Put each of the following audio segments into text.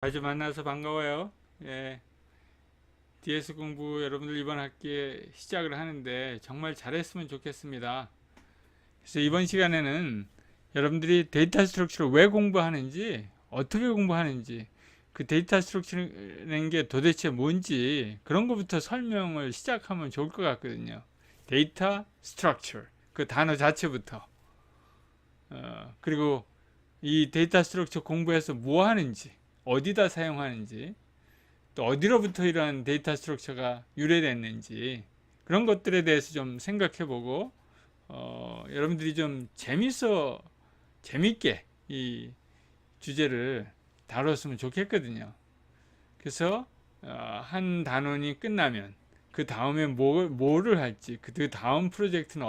자주 만나서 반가워요. 예, DS 공부 여러분들 이번 학기에 시작을 하는데 정말 잘했으면 좋겠습니다. 그래서 이번 시간에는 여러분들이 데이터 스트럭처를 왜 공부하는지, 어떻게 공부하는지, 그 데이터 스트럭처라는 게 도대체 뭔지 그런 것부터 설명을 시작하면 좋을 것 같거든요. 데이터 스트럭처, 그 단어 자체부터. 그리고 이 데이터 스트럭처 공부해서 뭐 하는지, 어디다 사용하는지, 또 어디로부터 이러한 데이터 스트럭처가 유래됐는지 그런 것들에 대해서 좀 생각해보고 여러분들이 좀 재밌게 이 주제를 다뤘으면 좋겠거든요. 그래서 한 단원이 끝나면 그 다음에 뭐를 할지, 그 다음 프로젝트는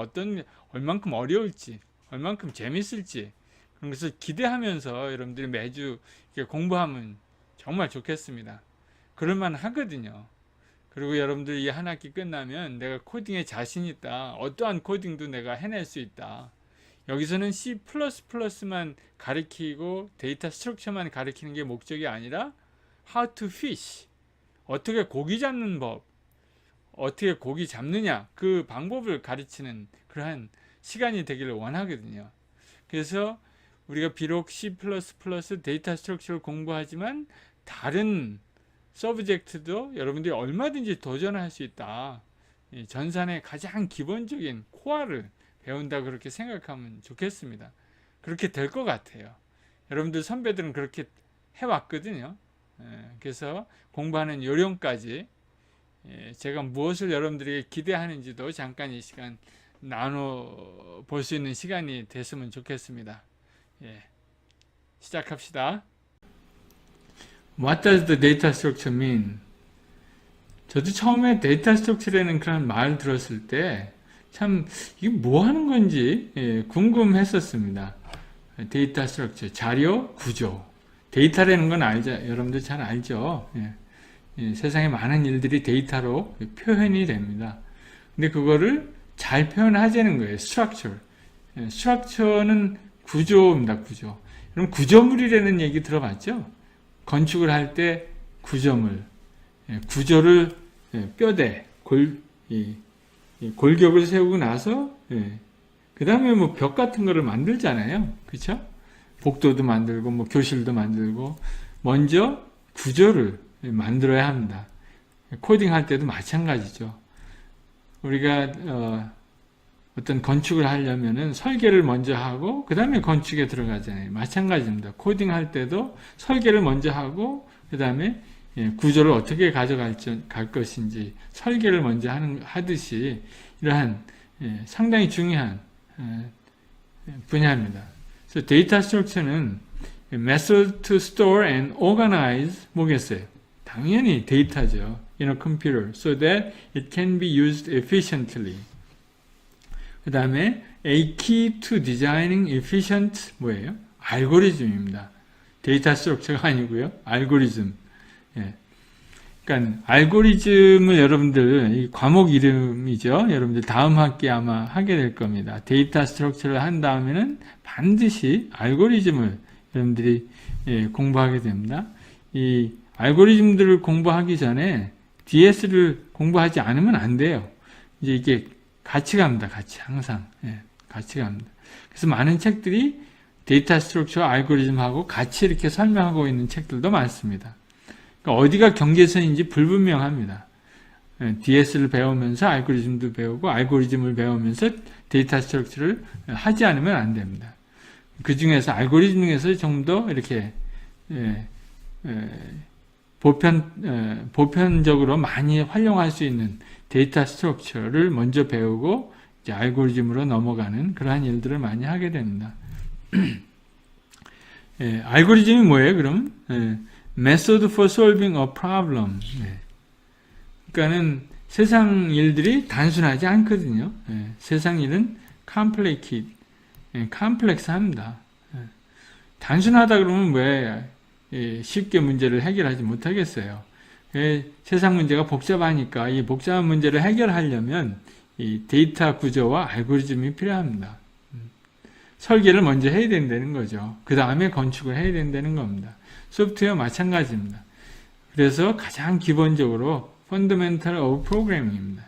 얼만큼 어려울지, 얼만큼 재밌을지 그런 것을 기대하면서 여러분들이 매주 이렇게 공부하면 정말 좋겠습니다. 그럴만 하거든요. 그리고 여러분들이 이 한 학기 끝나면 내가 코딩에 자신 있다. 어떠한 코딩도 내가 해낼 수 있다. 여기서는 C++만 가리키고 데이터 스트럭처만 가리키는 게 목적이 아니라 how to fish. 어떻게 고기 잡는 법, 어떻게 고기 잡느냐 그 방법을 가르치는 그러한 시간이 되기를 원하거든요. 그래서 우리가 비록 C++ 데이터 스트럭처를 공부하지만 다른 서브젝트도 여러분들이 얼마든지 도전할 수 있다. 전산의 가장 기본적인 코어를 배운다 그렇게 생각하면 좋겠습니다. 그렇게 될 것 같아요. 여러분들 선배들은 그렇게 해왔거든요. 그래서 공부하는 요령까지 제가 무엇을 여러분들에게 기대하는지도 잠깐 이 시간 나눠 볼 수 있는 시간이 됐으면 좋겠습니다. 시작합시다. What does the data structure mean? 저도 처음에 데이터 스트럭처라는 그런 말 들었을 때 참 이게 뭐 하는 건지 궁금했었습니다. 데이터 스트럭처, 자료, 구조. 데이터라는 건 알죠. 여러분들 잘 알죠. 세상에 많은 일들이 데이터로 표현이 됩니다. 근데 그거를 잘 표현하자는 거예요. structure. structure는 구조입니다. 구조. 그럼 구조물이라는 얘기 들어봤죠? 건축을 할 때 구조물, 구조를 뼈대, 골격을 세우고 나서 그 다음에 뭐 벽 같은 거를 만들잖아요. 그렇죠? 복도도 만들고 뭐 교실도 만들고 먼저 구조를 만들어야 합니다. 코딩할 때도 마찬가지죠. 우리가 어떤 건축을 하려면은 설계를 먼저 하고 그 다음에 건축에 들어가잖아요. 마찬가지입니다. 코딩할 때도 설계를 먼저 하고 그 다음에 구조를 어떻게 갈 것인지 설계를 먼저 하듯이 이러한 상당히 중요한 분야입니다. 그래서 데이터 스트럭처는 method to store and organize 뭐겠어요? 당연히 데이터죠. in a computer so that it can be used efficiently. 그 다음에 a key to designing efficient 뭐예요? 알고리즘입니다. 데이터 스트럭처가 아니고요. 알고리즘. 그러니까 알고리즘을 여러분들 이 과목 이름이죠. 여러분들 다음 학기에 아마 하게 될 겁니다. 데이터 스트럭처를 한 다음에는 반드시 알고리즘을 여러분들이 공부하게 됩니다. 이 알고리즘들을 공부하기 전에 DS를 공부하지 않으면 안 돼요. 이제 이게 같이 갑니다. 같이 항상 같이 갑니다. 그래서 많은 책들이 데이터 스트럭처 알고리즘하고 같이 이렇게 설명하고 있는 책들도 많습니다. 그러니까 어디가 경계선인지 불분명합니다. DS를 배우면서 알고리즘도 배우고 알고리즘을 배우면서 데이터 스트럭처를 하지 않으면 안 됩니다. 그 중에서 알고리즘 중에서 좀 더 이렇게 보편적으로 많이 활용할 수 있는 데이터 스트럭처를 먼저 배우고 이제 알고리즘으로 넘어가는 그러한 일들을 많이 하게 됩니다. 알고리즘이 뭐예요, 그럼? Method for solving a problem. 그러니까는 세상 일들이 단순하지 않거든요. 세상 일은 컴플렉스합니다. 단순하다 그러면 왜 쉽게 문제를 해결하지 못하겠어요? 세상 문제가 복잡하니까 이 복잡한 문제를 해결하려면 이 데이터 구조와 알고리즘이 필요합니다. 설계를 먼저 해야 된다는 거죠. 그 다음에 건축을 해야 된다는 겁니다. 소프트웨어 마찬가지입니다. 그래서 가장 기본적으로 Fundamental of Programming입니다.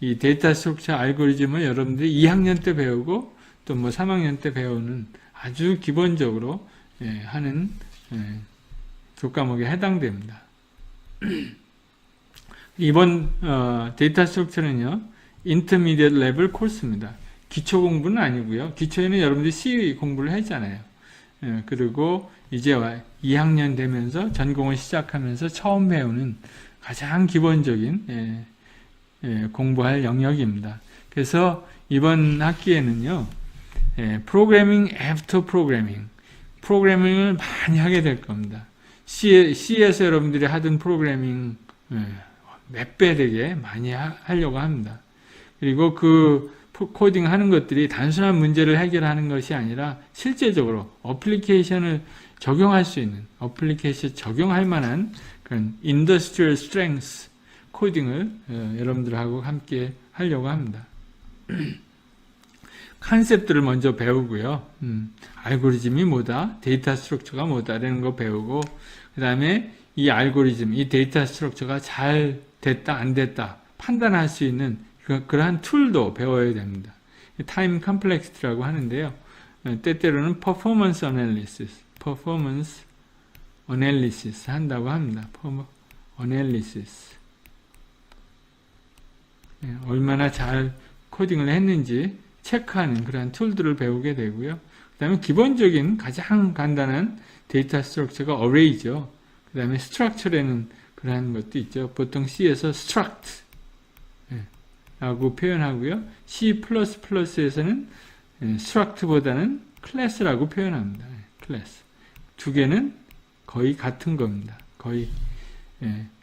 이 데이터 스트럭처 알고리즘을 여러분들이 2학년 때 배우고 또 뭐 3학년 때 배우는 아주 기본적으로 하는 교과목에 해당됩니다. 이번 데이터 스트럭처는요, 인터미디엇 레벨 코스입니다. 기초 공부는 아니고요. 기초에는 여러분들이 C 공부를 했잖아요. 그리고 이제 2학년 되면서 전공을 시작하면서 처음 배우는 가장 기본적인 공부할 영역입니다. 그래서 이번 학기에는요, 프로그래밍 애프터 프로그래밍을 많이 하게 될 겁니다. C에서 여러분들이 하던 프로그래밍 몇 배 되게 많이 하려고 합니다. 그리고 그 코딩 하는 것들이 단순한 문제를 해결하는 것이 아니라 실제적으로 어플리케이션을 적용할 수 있는, 어플리케이션 적용할 만한 그런 인더스트리얼 스트렝스 코딩을 여러분들하고 함께 하려고 합니다. 컨셉들을 먼저 배우고요. 알고리즘이 뭐다, 데이터 스트럭처가 뭐다라는 거 배우고, 그 다음에 이 알고리즘, 이 데이터 스트럭처가 잘 됐다 안 됐다 판단할 수 있는 그러한 툴도 배워야 됩니다. 타임 컴플렉시티라고 하는데요. 때때로는 퍼포먼스 어널리시스 한다고 합니다. 어널리시스. 얼마나 잘 코딩을 했는지 체크하는 그런 툴들을 배우게 되고요. 그 다음에 기본적인 가장 간단한 데이터 스트럭처가 어레이죠. 그 다음에 스트럭처라는 그런 것도 있죠. 보통 C에서 struct 라고 표현하고요. C++에서는 struct보다는 class라고 표현합니다. class. 두 개는 거의 같은 겁니다. 거의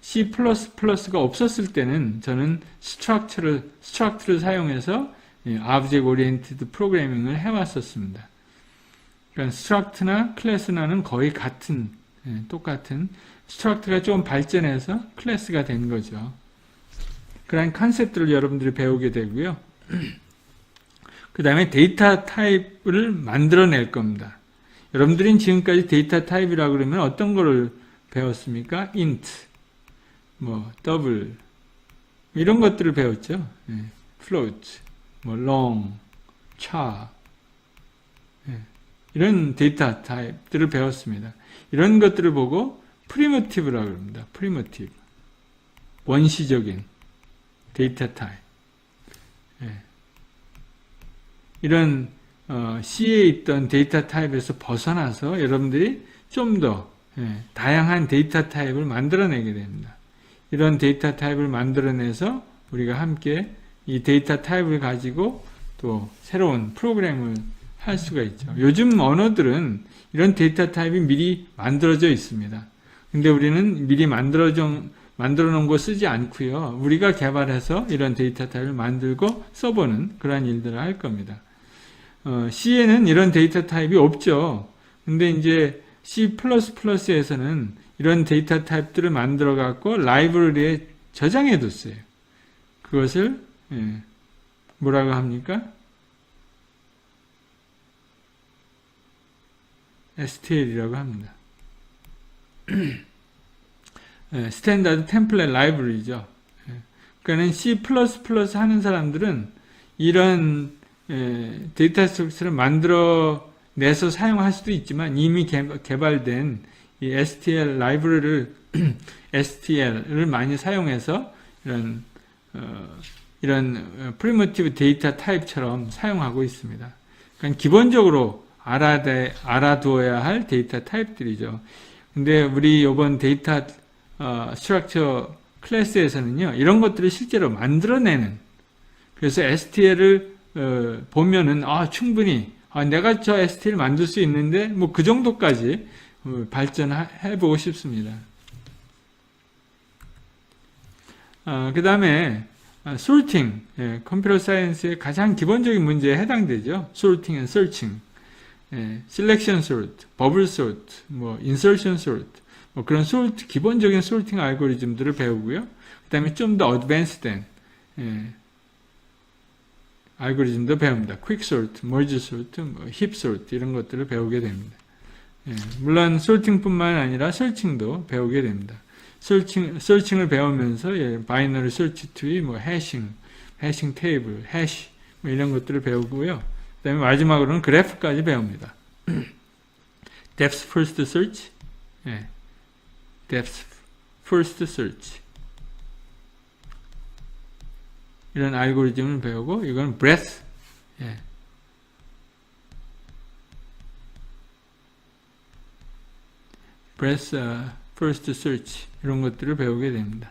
C++가 없었을 때는 저는 struct를 사용해서 object oriented programming을 해왔었습니다. 그러니까 struct나 class나는 거의 같은, 똑같은, struct가 좀 발전해서 class가 된 거죠. 그런 컨셉들을 여러분들이 배우게 되고요. 그 다음에 데이터 타입을 만들어낼 겁니다. 여러분들은 지금까지 데이터 타입이라고 그러면 어떤 거를 배웠습니까? int, 뭐 double 이런 것들을 배웠죠. float, 뭐 long, char 이런 데이터 타입들을 배웠습니다. 이런 것들을 보고 primitive라고 합니다. primitive, 원시적인 데이터 타입. 이런 C에 있던 데이터 타입에서 벗어나서 여러분들이 좀 더 다양한 데이터 타입을 만들어내게 됩니다. 이런 데이터 타입을 만들어내서 우리가 함께 이 데이터 타입을 가지고 또 새로운 프로그램을 할 수가 있죠. 요즘 언어들은 이런 데이터 타입이 미리 만들어져 있습니다. 근데 우리는 미리 만들어 놓은 거 쓰지 않고요. 우리가 개발해서 이런 데이터 타입을 만들고 써보는 그런 일들을 할 겁니다. C에는 이런 데이터 타입이 없죠. 근데 이제 C++에서는 이런 데이터 타입들을 만들어 갖고 라이브러리에 저장해 뒀어요. 그것을 뭐라고 합니까? STL이라고 합니다. 스탠다드 템플릿 라이브러리죠. 그러니까 C++ 하는 사람들은 이런 데이터 스트럭처를 만들어내서 사용할 수도 있지만 이미 개발된 이 STL 라이브러리를 STL을 많이 사용해서 이런 프리미티브 데이터 타입처럼 사용하고 있습니다. 그러니까 기본적으로 알아두어야 할 데이터 타입들이죠. 근데 우리 이번 데이터 스트럭처 클래스에서는요, 이런 것들을 실제로 만들어내는, 그래서 STL을 보면은 충분히 내가 저 STL 만들 수 있는데 뭐 그 정도까지 발전해 보고 싶습니다. 그 다음에 sorting, 컴퓨터 사이언스의 가장 기본적인 문제에 해당되죠. sorting and searching, selection sort, bubble sort, 뭐 insertion sort, 뭐 그런 sort, 기본적인 sorting 알고리즘들을 배우고요. 그 다음에 좀 더 advanced 된 알고리즘도 배웁니다. quick sort, merge sort, 뭐 heap sort 이런 것들을 배우게 됩니다. 예, 물론 sorting뿐만 아니라 searching도 배우게 됩니다. searching을 배우면서 예, binary search tree, 뭐 해싱 테이블, 해시 뭐 이런 것들을 배우고요. 그다음에 마지막으로는 그래프까지 배웁니다. depth first search, 예, depth first search 이런 알고리즘을 배우고 이건 breadth, 예, breadth first search 이런 것들을 배우게 됩니다.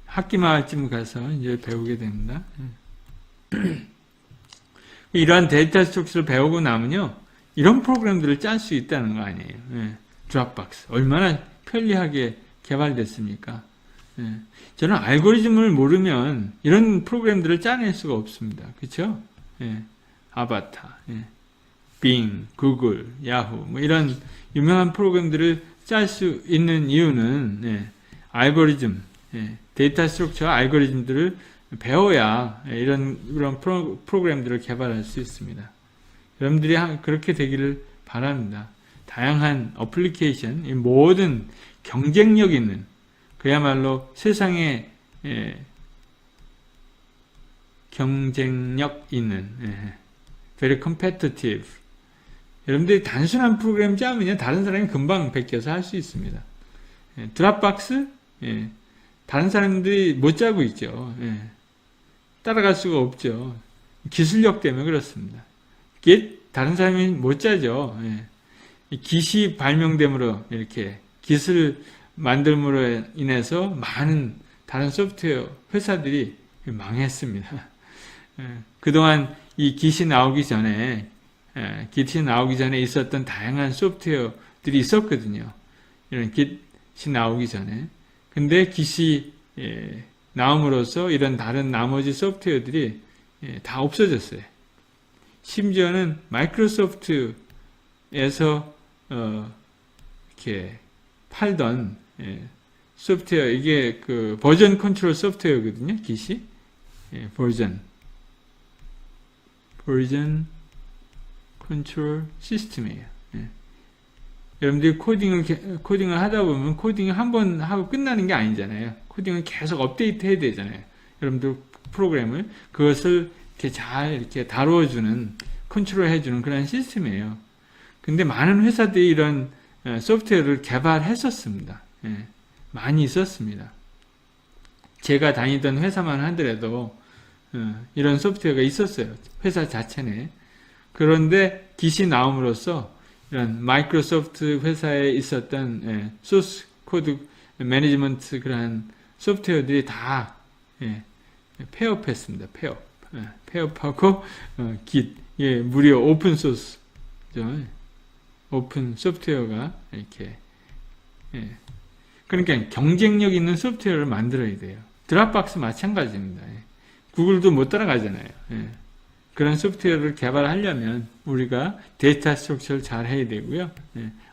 학기 말쯤 가서 이제 배우게 됩니다. 이러한 데이터 스트럭처를 배우고 나면요, 이런 프로그램들을 짤 수 있다는 거 아니에요. 예. 드랍박스 얼마나 편리하게 개발됐습니까? 예. 저는 알고리즘을 모르면 이런 프로그램들을 짜낼 수가 없습니다. 그렇죠? 예. 아바타, 예. 빙, 구글, 야후 뭐 이런 유명한 프로그램들을 짤 수 있는 이유는 예. 알고리즘, 예. 데이터 스트럭처 알고리즘들을 배워야 이런 프로그램들을 개발할 수 있습니다. 여러분들이 그렇게 되기를 바랍니다. 다양한 어플리케이션, 모든 경쟁력 있는, 그야말로 세상에 경쟁력 있는, very competitive. 여러분들이 단순한 프로그램 짜면요, 다른 사람이 금방 베껴서 할 수 있습니다. 드랍박스, 다른 사람들이 못 짜고 있죠. 따라갈 수가 없죠. 기술력 때문에 그렇습니다. Git 다른 사람이 못 짜죠. Git이 발명됨으로 이렇게 Git을 만들므로 인해서 많은 다른 소프트웨어 회사들이 망했습니다. 그동안 이 Git이 나오기 전에 있었던 다양한 소프트웨어들이 있었거든요. 이런 Git이 나오기 전에. 근데 Git이 나옴으로써 이런 다른 나머지 소프트웨어들이 다 없어졌어요. 심지어는 마이크로소프트에서 이렇게 팔던 소프트웨어, 이게 그 버전 컨트롤 소프트웨어거든요. Git이 버전 컨트롤 시스템이에요. 여러분들이 코딩을 하다 보면 코딩을 한 번 하고 끝나는 게 아니잖아요. 코딩을 계속 업데이트 해야 되잖아요. 여러분들 프로그램을 그것을 이렇게 잘 이렇게 다루어주는, 컨트롤해주는 그런 시스템이에요. 근데 많은 회사들이 이런 소프트웨어를 개발했었습니다. 많이 있었습니다. 제가 다니던 회사만 하더라도 이런 소프트웨어가 있었어요. 회사 자체 내. 그런데 Git이 나옴으로써 이런 마이크로소프트 회사에 있었던 소스 코드 매니지먼트 그런 소프트웨어들이 다 폐업했습니다. 폐업하고 Git, 무료 오픈 소스, 오픈 소프트웨어가 이렇게 그러니까 경쟁력 있는 소프트웨어를 만들어야 돼요. 드랍박스 마찬가지입니다. 구글도 못 따라가잖아요. 그런 소프트웨어를 개발하려면 우리가 데이터 스트럭처를 잘 해야 되고요.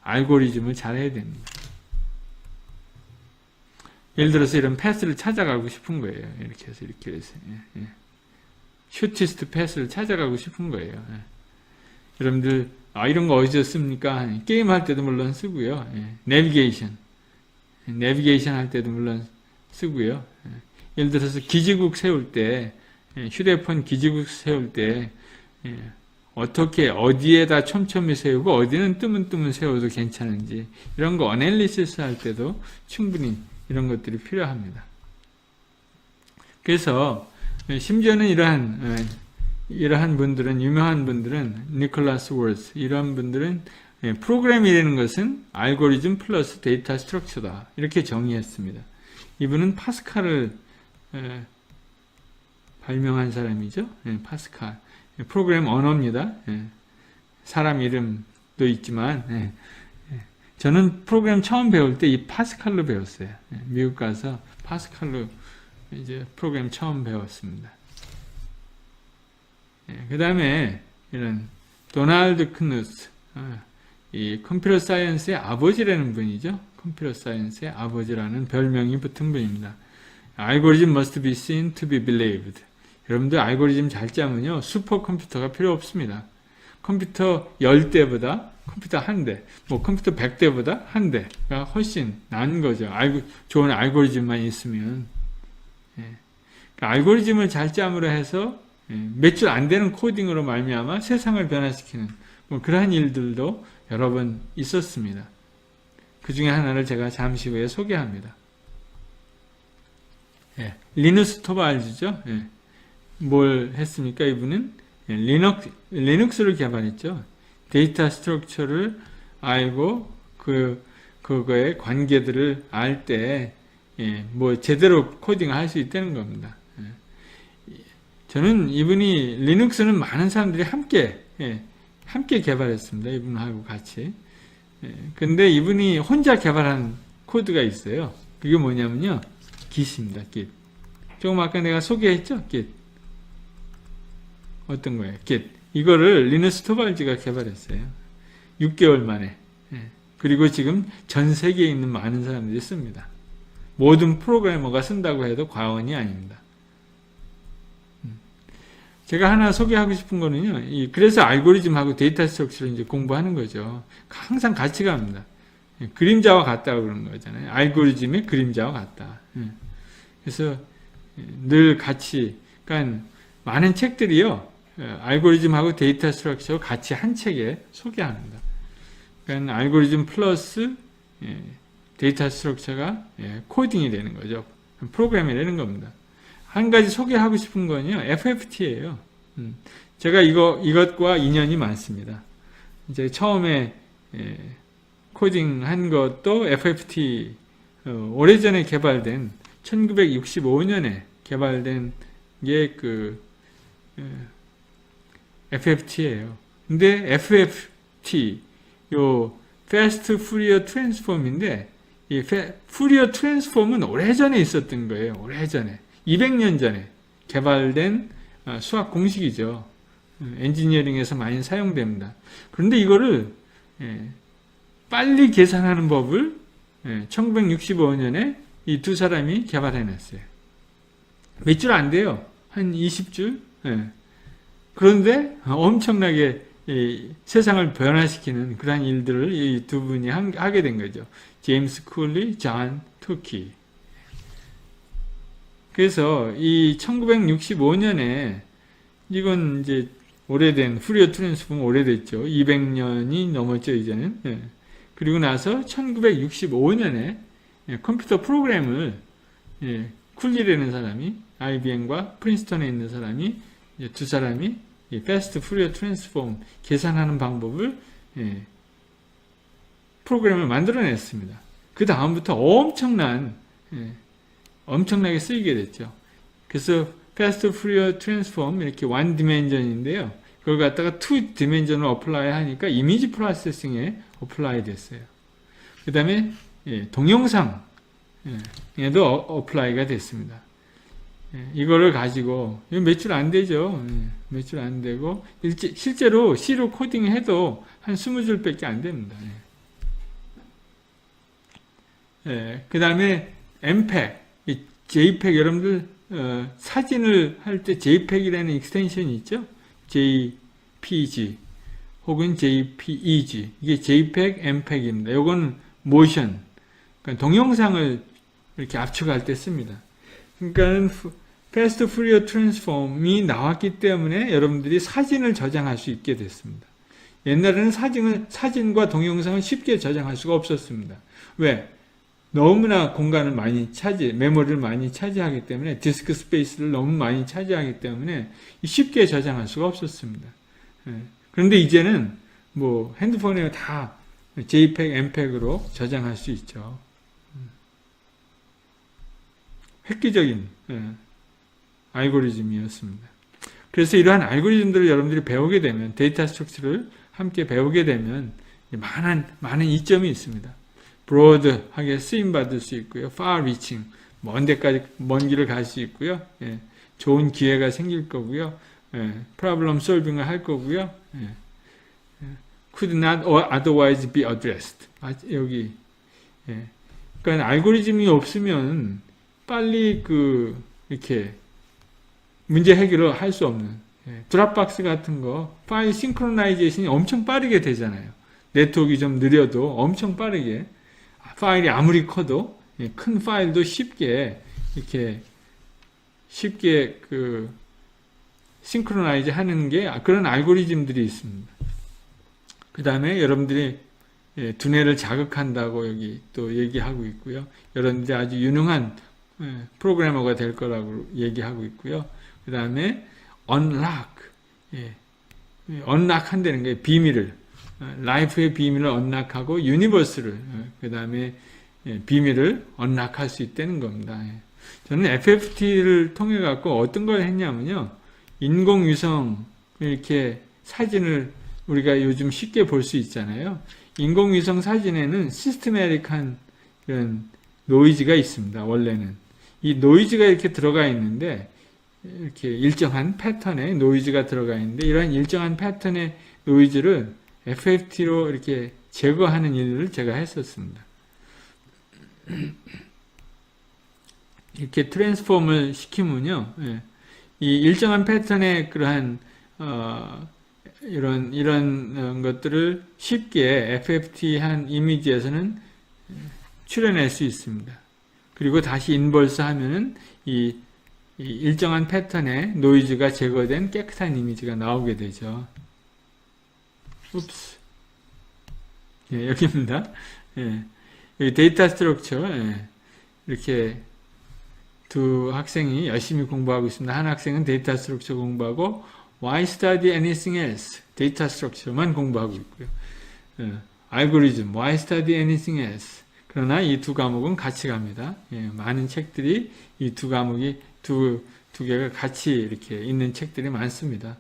알고리즘을 잘 해야 됩니다. 예를 들어서 이런 패스를 찾아가고 싶은 거예요. 이렇게 해서. 슈티스트 패스를 찾아가고 싶은 거예요. 여러분들, 이런 거 어디서 씁니까? 게임 할 때도 물론 쓰고요. 내비게이션 할 때도 물론 쓰고요. 예를 들어서 기지국 세울 때, 휴대폰 기지국 세울 때 어떻게 어디에다 촘촘히 세우고 어디는 뜨문뜨문 세워도 괜찮은지 이런 거 어널리시스 할 때도 충분히 이런 것들이 필요합니다. 그래서 심지어는 이러한 분들은, 유명한 분들은, 니콜라스 월스 이런 분들은 프로그램이라는 것은 알고리즘 플러스 데이터 스트럭처다 이렇게 정의했습니다. 이분은 파스칼을 발명한 사람이죠. 파스칼. 프로그램 언어입니다. 사람 이름도 있지만 저는 프로그램 처음 배울 때 이 파스칼로 배웠어요. 미국 가서 파스칼로 이제 프로그램 처음 배웠습니다. 그 다음에 이런 도널드 크누스, 이 컴퓨터 사이언스의 아버지라는 분이죠. 컴퓨터 사이언스의 아버지라는 별명이 붙은 분입니다. Algorithm must be seen to be believed. 여러분들 알고리즘 잘 짜면요, 슈퍼컴퓨터가 필요 없습니다. 컴퓨터 10대보다 컴퓨터 1대, 뭐 컴퓨터 100대보다 1대가 훨씬 나은 거죠. 좋은 알고리즘만 있으면. 예. 그러니까 알고리즘을 잘 짬으로 해서 몇 줄 안 되는 코딩으로 말미암아 세상을 변화시키는 뭐 그러한 일들도 여러 번 있었습니다. 그 중에 하나를 제가 잠시 후에 소개합니다. 예. 리누스 토발즈죠. 예. 뭘 했습니까? 이분은 리눅스를 개발했죠. 데이터 스트럭처를 알고 그거의 관계들을 알 때 뭐 제대로 코딩을 할 수 있다는 겁니다. 저는 이분이 리눅스는 많은 사람들이 함께 개발했습니다. 이분하고 같이. 근데 이분이 혼자 개발한 코드가 있어요. 그게 뭐냐면요, Git입니다. Git. 조금 아까 내가 소개했죠? Git. 어떤 거예요? Git. 이거를 리누스 토발즈가 개발했어요. 6개월 만에. 그리고 지금 전 세계에 있는 많은 사람들이 씁니다. 모든 프로그래머가 쓴다고 해도 과언이 아닙니다. 제가 하나 소개하고 싶은 거는요, 그래서 알고리즘하고 데이터 스트럭처를 이제 공부하는 거죠. 항상 같이 갑니다. 그림자와 같다고 그러는 거잖아요. 알고리즘의 그림자와 같다. 그래서 늘 같이, 그러니까 많은 책들이요, 알고리즘하고 데이터 스트럭처 같이 한 책에 소개합니다. 그러니까 알고리즘 플러스 데이터 스트럭처가 코딩이 되는 거죠. 프로그램이 되는 겁니다. 한 가지 소개하고 싶은 건요, FFT예요. 제가 이것과 인연이 많습니다. 이제 처음에 코딩한 것도 FFT, 오래전에 개발된 1965년에 개발된 게 FFT예요. 근데 FFT, Fast Fourier Transform인데, 이 Fourier Transform은 오래전에 있었던 거예요. 오래전에. 200년 전에 개발된 수학 공식이죠. 엔지니어링에서 많이 사용됩니다. 그런데 이거를 빨리 계산하는 법을 1965년에 이 두 사람이 개발해냈어요. 몇 줄 안 돼요. 한 20줄? 그런데 엄청나게 세상을 변화시키는 그런 일들을 이 두 분이 하게 된 거죠. 제임스 쿨리, 존 투키. 그래서 이 1965년에 이건 이제 오래된 푸리어 트랜스폼 오래됐죠. 200년이 넘었죠, 이제는. 그리고 나서 1965년에 컴퓨터 프로그램을 쿨리라는 사람이 IBM과 프린스턴에 있는 사람이 두 사람이 패스트 푸리어 트랜스폼 계산하는 방법을 프로그램을 만들어냈습니다. 그 다음부터 엄청나게 쓰이게 됐죠. 그래서 패스트 푸리어 트랜스폼 이렇게 원 디멘전인데요. 그걸 갖다가 투 디멘전을 어플라이 하니까 이미지 프로세싱에 어플라이 됐어요. 그 다음에 동영상에도 어플라이가 됐습니다. 이거를 가지고 몇 줄 안 되죠. 몇 줄 안 되고 실제로 C로 코딩해도 한 20줄밖에 안 됩니다. 그 다음에 MPEG, JPEG 여러분들 사진을 할 때 JPEG이라는 익스텐션이 있죠. JPG 혹은 JPEG, 이게 JPEG, MPEG입니다. 이건 모션, 그러니까 동영상을 이렇게 압축할 때 씁니다. 그러니까 패스트 푸리어 트랜스폼이 나왔기 때문에 여러분들이 사진을 저장할 수 있게 됐습니다. 옛날에는 사진과 동영상을 쉽게 저장할 수가 없었습니다. 왜? 너무나 공간을 많이 메모리를 많이 차지하기 때문에, 디스크 스페이스를 너무 많이 차지하기 때문에 쉽게 저장할 수가 없었습니다. 그런데 이제는 뭐 핸드폰에 다 JPEG, MPEG으로 저장할 수 있죠. 획기적인 알고리즘이었습니다. 그래서 이러한 알고리즘들을 여러분들이 배우게 되면, 데이터 스트럭처를 함께 배우게 되면 많은 이점이 있습니다. 브로드하게 쓰임받을 수 있고요. far reaching, 먼 길을 갈 수 있고요. 좋은 기회가 생길 거고요. problem solving을 할 거고요. could not otherwise be addressed. 여기. 그러니까 알고리즘이 없으면 빨리 이렇게 문제 해결을 할 수 없는, 드랍박스 같은 거 파일 싱크로나이제이션이 엄청 빠르게 되잖아요. 네트워크가 좀 느려도 엄청 빠르게, 파일이 아무리 커도 큰 파일도 쉽게 이렇게 쉽게 그 싱크로나이즈 하는 게 그런 알고리즘들이 있습니다. 그 다음에 여러분들이 두뇌를 자극한다고 여기 또 얘기하고 있고요. 여러분들이 아주 유능한 프로그래머가 될 거라고 얘기하고 있고요. 그 다음에 unlock, unlock 한다는 게 비밀을, 라이프의 비밀을 unlock하고 유니버스를, 그 다음에 비밀을 unlock 할 수 있다는 겁니다. 저는 FFT를 통해 갖고 어떤 걸 했냐면요. 인공위성 이렇게 사진을 우리가 요즘 쉽게 볼 수 있잖아요. 인공위성 사진에는 시스테매틱한 이런 노이즈가 있습니다. 원래는 이 노이즈가 이렇게 들어가 있는데, 이렇게 일정한 패턴의 노이즈가 들어가 있는데, 이런 일정한 패턴의 노이즈를 FFT로 이렇게 제거하는 일을 제가 했었습니다. 이렇게 트랜스폼을 시키면요, 이 일정한 패턴의 그러한 이런 것들을 쉽게 FFT한 이미지에서는 출해낼 수 있습니다. 그리고 다시 인버스 하면은 이 일정한 패턴의 노이즈가 제거된 깨끗한 이미지가 나오게 되죠. 옵스. 여기입니다. 여기 데이터 스트럭처. 이렇게 두 학생이 열심히 공부하고 있습니다. 한 학생은 데이터 스트럭처 공부하고, Why study anything else? 데이터 스트럭처만 공부하고 있고요. 알고리즘, Why study anything else? 그러나 이 두 과목은 같이 갑니다. 많은 책들이 이 두 과목이 두 개가 같이 이렇게 있는 책들이 많습니다.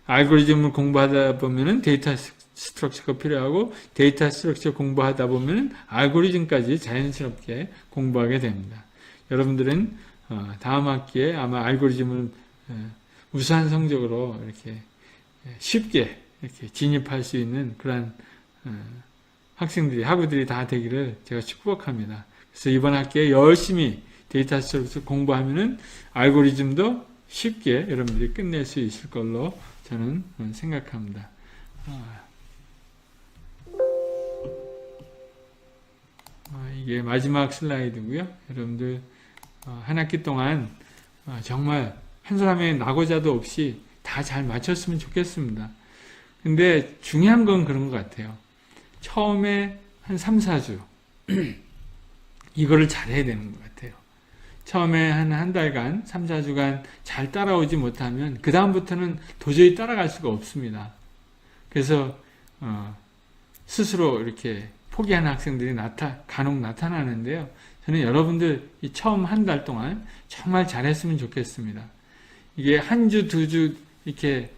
알고리즘을 공부하다 보면은 데이터 스트럭처가 필요하고, 데이터 스트럭처 공부하다 보면은 알고리즘까지 자연스럽게 공부하게 됩니다. 여러분들은 다음 학기에 아마 알고리즘을 우수한 성적으로 이렇게 쉽게 이렇게 진입할 수 있는 그런 학생들이, 학우들이 다 되기를 제가 축복합니다. 그래서 이번 학기에 열심히 데이터 스트럭처 공부하면은 알고리즘도 쉽게 여러분들이 끝낼 수 있을 걸로 저는 생각합니다. 이게 마지막 슬라이드고요. 여러분들 한 학기 동안 정말 한 사람의 낙오자도 없이 다 잘 맞췄으면 좋겠습니다. 근데 중요한 건 그런 것 같아요. 처음에 한 3, 4주 이거를 잘해야 되는 것 같아요. 처음에 한 달간, 3, 4주간 잘 따라오지 못하면 그 다음부터는 도저히 따라갈 수가 없습니다. 그래서 스스로 이렇게 포기하는 학생들이 간혹 나타나는데요. 저는 여러분들 이 처음 한 달 동안 정말 잘했으면 좋겠습니다. 이게 한 주, 두 주 이렇게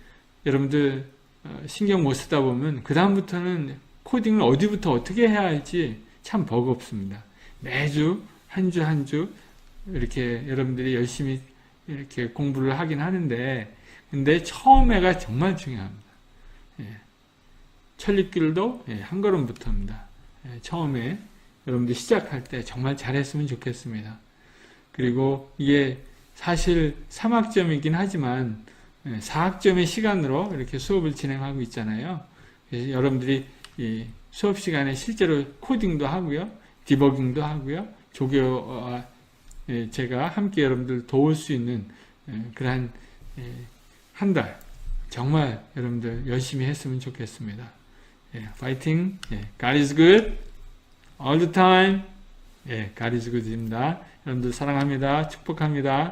여러분들 신경 못 쓰다 보면 그 다음부터는 코딩을 어디부터 어떻게 해야 할지 참 버겁습니다. 매주 한 주 한 주 이렇게 여러분들이 열심히 이렇게 공부를 하긴 하는데, 근데 처음에가 정말 중요합니다. 천리길도 한 걸음부터입니다. 처음에 여러분들 시작할 때 정말 잘했으면 좋겠습니다. 그리고 이게 사실 3학점이긴 하지만 4학점의 시간으로 이렇게 수업을 진행하고 있잖아요. 그래서 여러분들이 이 수업 시간에 실제로 코딩도 하고요, 디버깅도 하고요, 제가 함께 여러분들 도울 수 있는 그러한 한 달 정말 여러분들 열심히 했으면 좋겠습니다. 파이팅! God is good all the time. God is good입니다. 여러분들 사랑합니다. 축복합니다.